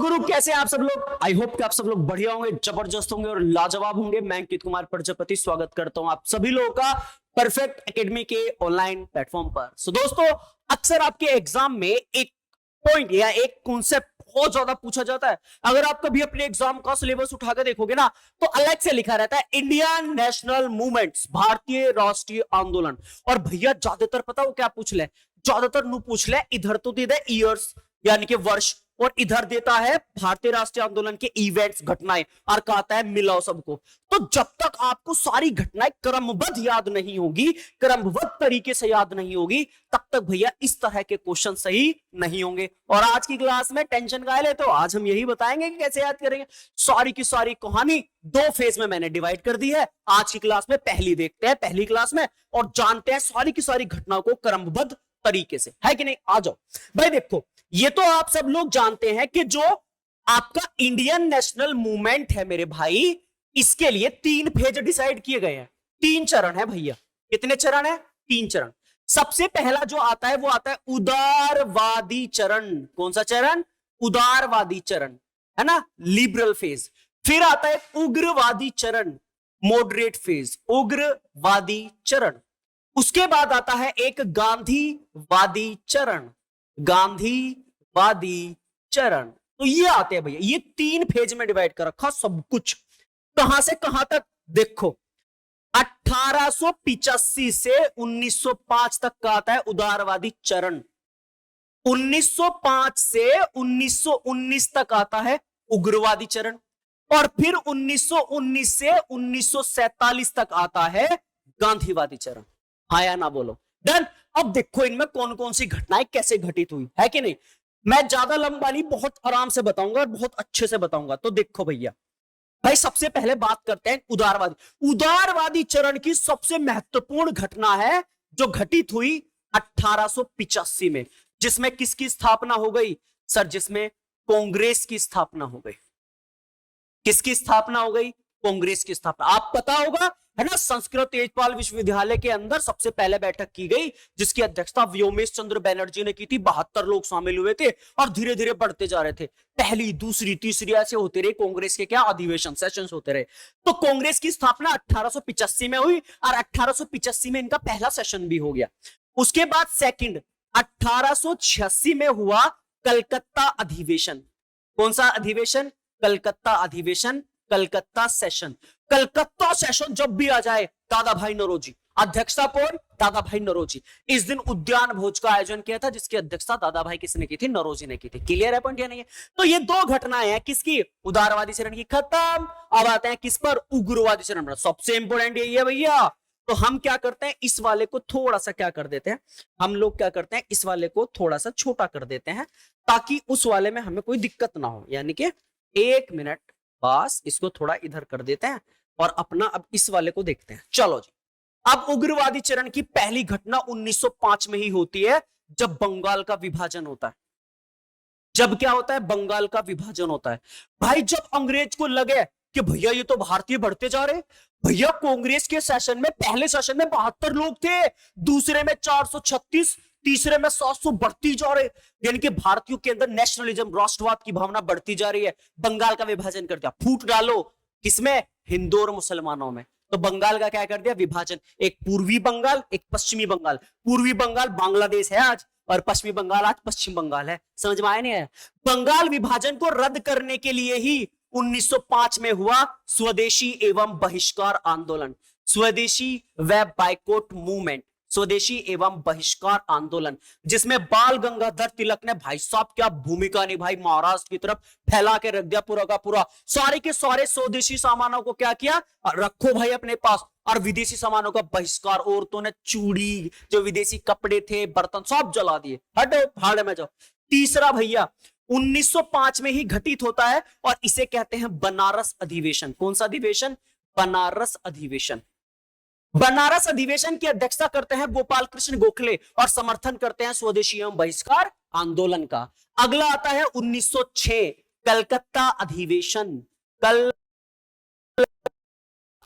गुरु, कैसे हैं आप सब लोग। आई होप कि आप सब लोग बढ़िया होंगे, जबरदस्त होंगे और लाजवाब होंगे। मैं अंकित कुमार प्रजापति स्वागत करता हूं आप सभी लोगों का परफेक्ट एकेडमी के ऑनलाइन प्लेटफॉर्म पर। सो दोस्तों, अक्सर आपके एग्जाम में एक पॉइंट या एक कॉन्सेप्ट बहुत ज्यादा पूछा जाता है। अगर आप कभी अपने एग्जाम का सिलेबस उठाकर देखोगे ना, तो अलग से लिखा रहता है इंडियन नेशनल मूवमेंट्स, भारतीय राष्ट्रीय आंदोलन। और भैया ज्यादातर पता हो क्या पूछ ले, ज्यादातर नु पूछ ले, इधर तो दे दे ईयर्स यानी कि वर्ष, और इधर देता है भारतीय राष्ट्रीय आंदोलन के इवेंट्स, घटनाएं, और कहता है मिलाओ सबको। तो जब तक आपको सारी घटनाएं क्रमबद्ध याद नहीं होगी, क्रमबद्ध तरीके से याद नहीं होगी, तब तक भैया इस तरह के क्वेश्चन सही नहीं होंगे। और आज की क्लास में टेंशन का ले, तो आज हम यही बताएंगे कि कैसे याद करेंगे। सारी की सारी कहानी दो फेज में मैंने डिवाइड कर दी है। आज की क्लास में पहली देखते हैं, पहली क्लास में, और जानते हैं सारी की सारी घटनाओं को क्रमबद्ध तरीके से, है कि नहीं। आ जाओ भाई। देखो, ये तो आप सब लोग जानते हैं कि जो आपका इंडियन नेशनल मूवमेंट है मेरे भाई, इसके लिए 3 फेज डिसाइड किए गए हैं, 3 चरण है भैया। कितने चरण है? 3 चरण। सबसे पहला जो आता है वो आता है उदारवादी चरण। कौन सा चरण? उदारवादी चरण, है ना, लिबरल फेज। फिर आता है उग्रवादी चरण, मॉडरेट फेज, उग्रवादी चरण। उसके बाद आता है एक गांधीवादी चरण, गांधीवादी चरण। तो ये आते हैं भैया, ये 3 फेज में डिवाइड कर रखा सब कुछ। कहां से कहां तक? देखो, 1885 से 1905 तक का आता है उदारवादी चरण। 1905 से 1919 तक आता है उग्रवादी चरण। और फिर 1919 से 1947 तक आता है गांधीवादी चरण। हाँ या ना बोलो। डन। अब देखो इनमें कौन कौन सी घटनाएं कैसे घटित हुई, है कि नहीं। मैं ज्यादा लंबा नहीं, बहुत आराम से बताऊंगा और बहुत अच्छे से बताऊंगा। तो देखो भैया, भाई सबसे पहले बात करते हैं उदारवादी चरण की। सबसे महत्वपूर्ण घटना है जो घटित हुई 1885 में, जिसमें किसकी स्थापना हो गई सर? जिसमें कांग्रेस की स्थापना हो गई। किसकी स्थापना हो गई? कांग्रेस की स्थापना। आप पता होगा, है ना, संस्कृत तेजपाल विश्वविद्यालय के अंदर सबसे पहले बैठक की गई, जिसकी अध्यक्षता व्योमेश चंद्र बैनर्जी ने की थी। 72 लोग शामिल हुए थे और धीरे धीरे बढ़ते जा रहे थे। पहली, दूसरी, तीसरी ऐसे होते रहे कांग्रेस के क्या अधिवेशन, सेशंस होते रहे। तो कांग्रेस की स्थापना 1885 में हुई और 1885 में इनका पहला सेशन भी हो गया। उसके बाद सेकंड 1886 में हुआ कलकत्ता अधिवेशन। कौन सा अधिवेशन? कलकत्ता अधिवेशन, कलकत्ता सेशन। कलकत्ता सेशन जब भी आ जाए, दादा भाई नौरोजी अध्यक्षता। कौन? दादा भाई नौरोजी। इस दिन उद्यान भोज का आयोजन किया था, जिसकी अध्यक्षता दादा भाई किसने की थी? नौरोजी ने की थी। क्लियर है पॉइंट या नहीं है? तो ये 2 घटनाएं हैं किसकी? उदारवादी चरण की। खत्म। अब आते हैं किस पर? उग्रवादी चरण पर। सबसे इंपोर्टेंट यही है भैया। तो हम क्या करते हैं, इस वाले को थोड़ा सा क्या कर देते हैं, हम लोग क्या करते हैं, इस वाले को थोड़ा सा छोटा कर देते हैं, ताकि उस वाले में हमें कोई दिक्कत ना हो। यानी कि 1 मिनट, बस इसको थोड़ा इधर कर देते हैं और अपना अब इस वाले को देखते हैं। चलो जी। अब उग्रवादी चरण की पहली घटना 1905 में ही होती है, जब बंगाल का विभाजन होता है। जब क्या होता है? बंगाल का विभाजन होता है। भाई जब अंग्रेज को लगे कि भैया ये तो भारतीय बढ़ते जा रहे, भैया कांग्रेस के सेशन में, पहले सेशन में 72 लोग थे, दूसरे में 436, तीसरे में 700, बढ़ती जा रहे। यानी कि भारतीयों के अंदर नेशनलिज्म, राष्ट्रवाद की भावना बढ़ती जा रही है। बंगाल का विभाजन कर दिया। फूट डालो किसमें? हिंदू और मुसलमानों में। तो बंगाल का क्या कर दिया? विभाजन। एक पूर्वी बंगाल, एक पश्चिमी बंगाल। पूर्वी बंगाल बांग्लादेश है आज, और पश्चिमी बंगाल आज पश्चिम बंगाल है। समझ में आया नहीं आया? बंगाल विभाजन को रद्द करने के लिए ही 1905 में हुआ स्वदेशी एवं बहिष्कार आंदोलन, स्वदेशी व बाइकॉट मूवमेंट, स्वदेशी एवं बहिष्कार आंदोलन, जिसमें बाल गंगाधर तिलक ने भाई साहब क्या भूमिका निभाई। महाराष्ट्र की तरफ फैला के रख दिया पूरा का पूरा। सारे के सारे स्वदेशी सामानों को क्या किया? रखो भाई अपने पास, और विदेशी सामानों का बहिष्कार। औरतों ने चूड़ी, जो विदेशी कपड़े थे, बर्तन, सब जला दिए। हटो, भाड़ में जाओ। तीसरा भैया 1905 में ही घटित होता है, और इसे कहते हैं बनारस अधिवेशन। कौन सा अधिवेशन? बनारस अधिवेशन। बनारस अधिवेशन की अध्यक्षता करते हैं गोपाल कृष्ण गोखले, और समर्थन करते हैं स्वदेशी एवं बहिष्कार आंदोलन का। अगला आता है 1906 कलकत्ता अधिवेशन।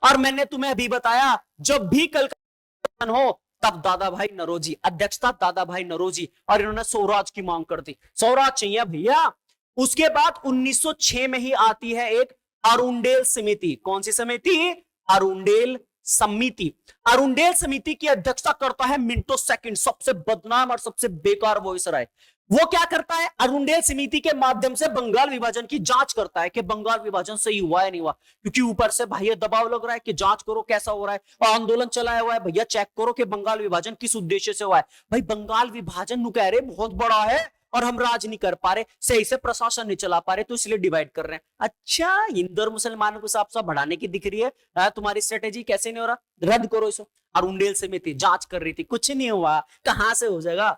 और मैंने तुम्हें अभी बताया, जब भी कलकत्ता हो तब दादा भाई नौरोजी, अध्यक्षता दादा भाई नौरोजी, और इन्होंने स्वराज की मांग कर दी। स्वराज चाहिए भैया, उसके बाद 1906 में ही आती है एक अरुंडेल समिति। कौन सी समिति? अरुंडेल समिति। अरुंडेल समिति की अध्यक्षता करता है मिंटो सेकंड, सबसे बदनाम और सबसे बेकार वॉइसराय। वो क्या करता है? अरुंडेल समिति के माध्यम से बंगाल विभाजन की जांच करता है कि बंगाल विभाजन सही हुआ है नहीं हुआ, क्योंकि ऊपर से भैया दबाव लग रहा है कि जांच करो कैसा हो रहा है, और आंदोलन चलाया हुआ है भैया चेक करो कि बंगाल विभाजन किस उद्देश्य से हुआ है। भाई बंगाल विभाजन नु कह रहे बहुत बड़ा है और हम राज नहीं कर पा रहे, सही से प्रशासन नहीं चला पा रहे, तो इसलिए डिवाइड कर रहे हैं। अच्छा, हिंदू और मुसलमानों को साफ साफ बढ़ाने की दिख रही है तुम्हारी स्ट्रेटेजी, कैसे नहीं हो रहा? रद्द करो इसको। अरुंडेल समिति जांच कर रही थी, कुछ नहीं हुआ, कहां से हो जाएगा?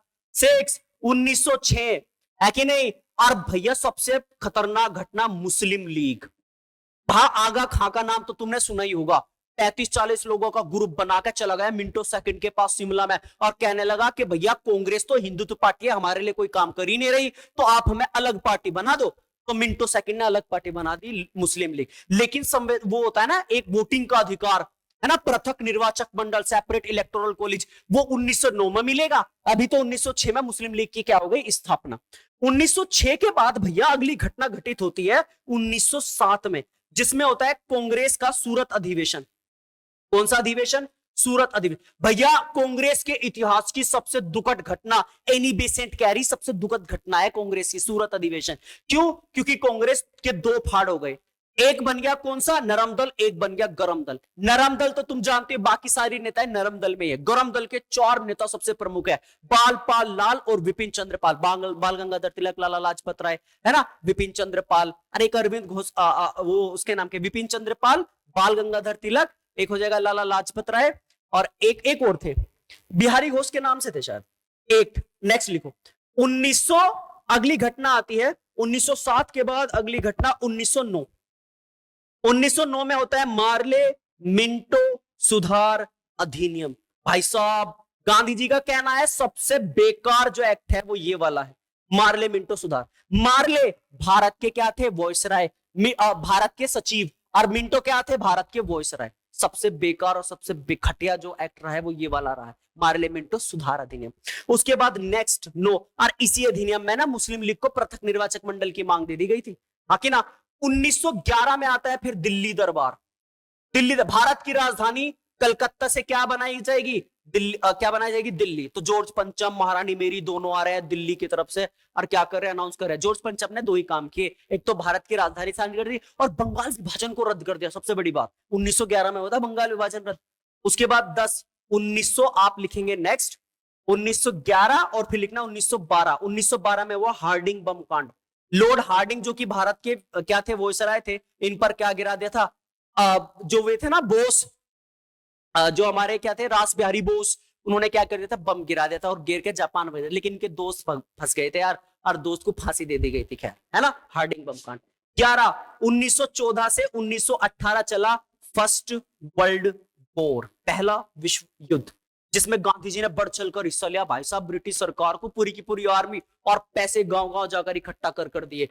1906 है कि नहीं? और भैया सबसे खतरनाक घटना मुस्लिम लीग। आगा खां का नाम तो तुमने सुना ही होगा। 35-40 लोगों का ग्रुप बनाकर चला गया मिंटो सेकंड के पास शिमला में, और कहने लगा कि भैया कांग्रेस तो हिंदुत्व पार्टी है, हमारे लिए कोई काम कर ही नहीं रही, तो आप हमें अलग पार्टी बना दो। तो मिंटो सेकंड ने अलग पार्टी बना दी, मुस्लिम लीग। लेकिन वो होता है ना एक वोटिंग का अधिकार, है ना, पृथक निर्वाचक मंडल, सेपरेट इलेक्टोरल कॉलेज, वो 1909 में मिलेगा। अभी तो 1906 में मुस्लिम लीग की क्या हो गई? स्थापना। 1906 के बाद भैया अगली घटना घटित होती है 1907 में, जिसमें होता है कांग्रेस का सूरत अधिवेशन। कौन सा अधिवेशन? सूरत अधिवेशन। भैया कांग्रेस के इतिहास की सबसे दुखद घटना, एनी बेसेंट कैरी, सबसे दुखद घटना है कांग्रेस की सूरत अधिवेशन। क्यों? क्योंकि कांग्रेस के दो फाड़ हो गए, एक बन गया कौन सा? नरम दल, एक बन गया गरम दल। नरम दल तो तुम जानते हो, बाकी सारी नेताएं नरम दल में है। गरम दल के 4 नेता सबसे प्रमुख है, बाल पाल लाल और विपिन चंद्र पाल। बाल गंगाधर तिलक, लाला लाजपत राय, है ना, विपिन चंद्र पाल, अरे एक अरविंद घोष, वो उसके नाम के, विपिन चंद्र पाल, बाल गंगाधर तिलक, एक हो जाएगा लाला लाजपत राय, और एक और थे, बिहारी घोष के नाम से थे शायद। एक नेक्स्ट लिखो। 1900 अगली घटना आती है 1907 के बाद अगली घटना 1909। 1909 में होता है मार्ले मिंटो सुधार अधिनियम। भाई साहब गांधी जी का कहना है सबसे बेकार जो एक्ट है वो ये वाला है, मार्ले मिंटो सुधार। मार्ले भारत के क्या थे? वॉइसराय, भारत के सचिव, और मिंटो क्या थे? भारत के वॉइसराय। सबसे बेकार और सबसे बेखटिया जो एक्ट रहा है वो ये वाला रहा है, मार्ले मिंटो सुधार अधिनियम। उसके बाद नेक्स्ट नो, और इसी अधिनियम में ना मुस्लिम लीग को पृथक निर्वाचक मंडल की मांग दे दी गई थी, हाँ कि ना। 1911 में आता है फिर दिल्ली दरबार। दिल्ली, भारत की राजधानी कलकत्ता से क्या बनाई जाएगी? दिल्ली। क्या बनाई जाएगी? दिल्ली। तो जॉर्ज पंचम, महारानी मेरी दोनों आ रहे हैं दिल्ली की तरफ से, और क्या कर रहे हैं? अनाउंस कर रहे हैं। जॉर्ज पंचम ने 2 ही काम किए, एक तो भारत की राजधानी शामिल कर दी और बंगाल विभाजन को रद्द कर दिया। सबसे बड़ी बात 1911 में होता बंगाल विभाजन रद्द। उसके बाद 1900 आप लिखेंगे नेक्स्ट, 1911 और फिर लिखना 1912। 1912 में हुआ हार्डिंग बम कांड। लॉर्ड हार्डिंग जो कि भारत के क्या थे? वॉइसराय थे। इन पर क्या गिरा दिया था? जो वे थे ना बोस, जो हमारे क्या थे? रास बिहारी बोस, उन्होंने क्या कर दिया था? बम गिरा दिया था और गिर के जापान भेज दिया। लेकिन इनके दोस्त फंस गए थे यार, और दोस्त को फांसी दे दी गई थी, खैर, है ना, हार्डिंग बम कांड। 1914 से 1918 चला फर्स्ट वर्ल्ड वॉर, पहला विश्व युद्ध, जिसमें गांधी जी ने बढ़ चढ़कर हिस्सा लिया। भाई साहब ब्रिटिश सरकार को पूरी की पूरी आर्मी और पैसे गांव गांव जाकर इकट्ठा कर दिए,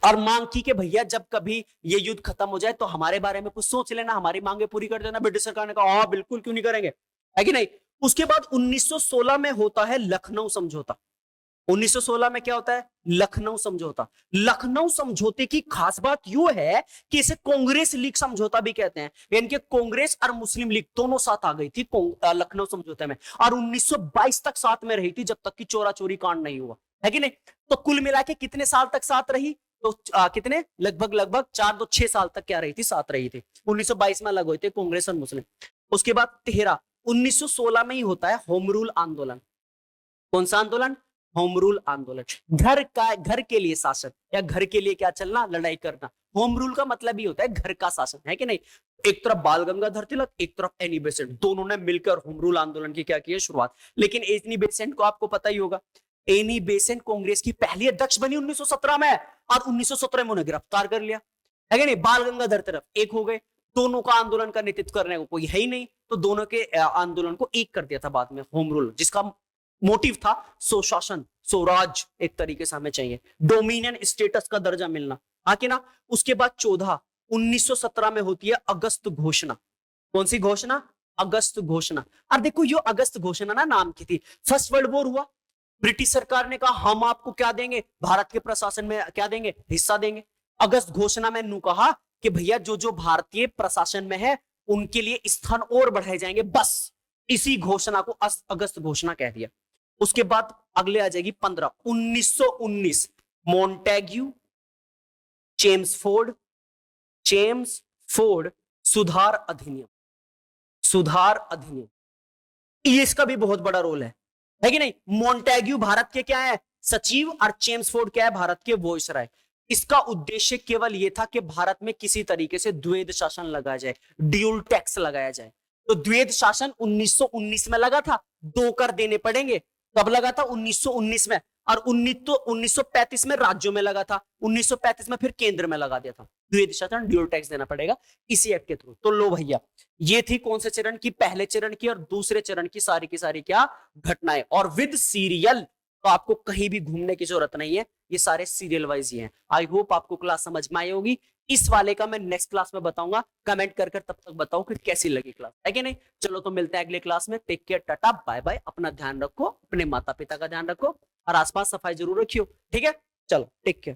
और मांग की कि भैया जब कभी ये युद्ध खत्म हो जाए तो हमारे बारे में कुछ सोच लेना, हमारी मांगे पूरी कर देना। ब्रिटिश सरकार ने कहा हाँ बिल्कुल, क्यों नहीं करेंगे, है कि नहीं। उसके बाद 1916 में होता है लखनऊ समझौता। 1916 में क्या होता है? लखनऊ समझौता। लखनऊ समझौते की खास बात यह है कि इसे कांग्रेस लीग समझौता भी कहते हैं, यानी कि कांग्रेस और मुस्लिम लीग दोनों साथ आ गई थी लखनऊ समझौते में, और 1922 तक साथ में रही थी, जब तक कि चोरा चोरी कांड नहीं हुआ, है कि नहीं। तो कुल मिला के कितने साल तक साथ रही? तो कितने? लगभग 4 तो 6 साल तक क्या रही थी? साथ रही थी। 1922 में अलग हुए थे कांग्रेस और मुस्लिम। उसके बाद 1916 में ही होता है होम रूल आंदोलन। कौन सा आंदोलन? होम रूल आंदोलन। घर के लिए शासन, या घर के लिए क्या चलना? लड़ाई करना। होम रूल का मतलब ही होता है घर का शासन, है कि नहीं। एक तरफ बाल गंगाधर तिलक, एक तरफ एनी बेसेंट, दोनों ने मिलकर होम रूल आंदोलन की क्या की है? शुरुआत। लेकिन एनी बेसेंट को आपको पता ही होगा, एनी बेसेंट कांग्रेस की पहली अध्यक्ष बनी 1917 में, और 1917 में उन्हें गिरफ्तार कर लिया, है कि नहीं। बाल गंगाधर तिलक एक हो गए, दोनों का आंदोलन का नेतृत्व करने को कोई है ही नहीं, तो दोनों के आंदोलन को एक कर दिया था बाद में होम रूल, जिसका मोटिव था स्वशासन, स्वराज एक तरीके से हमें चाहिए, डोमिनियन स्टेटस का दर्जा मिलना, हाँ कि ना। उसके बाद 1917 में होती है अगस्त घोषणा। कौन सी घोषणा? अगस्त घोषणा। और देखो ये अगस्त घोषणा ना नाम की थी। फर्स्ट वर्ल्ड वॉर हुआ, ब्रिटिश सरकार ने कहा हम आपको क्या देंगे, भारत के प्रशासन में क्या देंगे, हिस्सा देंगे। अगस्त घोषणा में नू कहा कि भैया जो जो भारतीय प्रशासन में है उनके लिए स्थान और बढ़ाए जाएंगे, बस इसी घोषणा को अगस्त घोषणा कह दिया। उसके बाद अगले आ जाएगी 1919 मॉन्टेग्यू चेम्सफोर्ड सुधार अधिनियम। सुधार अधिनियम, ये इसका भी बहुत बड़ा रोल है कि नहीं। मॉन्टेग्यू भारत के क्या है, सचिव, और चेम्सफोर्ड क्या है, भारत के वॉइसराय। इसका उद्देश्य केवल यह था कि भारत में किसी तरीके से द्वैध शासन लगाया जाए, ड्यूल टैक्स लगाया जाए। तो द्वैध शासन 1919 में लगा था, 2 कर देने पड़ेंगे। कब लगा था, 1919 में। और 1935 में राज्यों में लगा था, 1935 में फिर केंद्र में लगा दिया था। द्वैध शासन, ड्यूल टैक्स देना पड़ेगा इसी एक्ट के थ्रू। तो लो भैया, ये थी कौन से चरण की, पहले चरण की और दूसरे चरण की सारी क्या घटनाएं, और विद सीरियल। तो आपको कहीं भी घूमने की जरूरत नहीं है, ये सारे सीरियल वाइज ही हैं। आई होप आपको क्लास समझ में आई होगी। इस वाले का मैं नेक्स्ट क्लास में बताऊंगा, कमेंट कर तब तक बताओ कि कैसी लगी क्लास, है कि नहीं। चलो तो मिलते हैं अगले क्लास में। Take care, tata bye bye. अपना ध्यान रखो, अपने माता पिता का ध्यान रखो, और आसपास सफाई जरूर रखियो, ठीक है। चलो टेक केयर।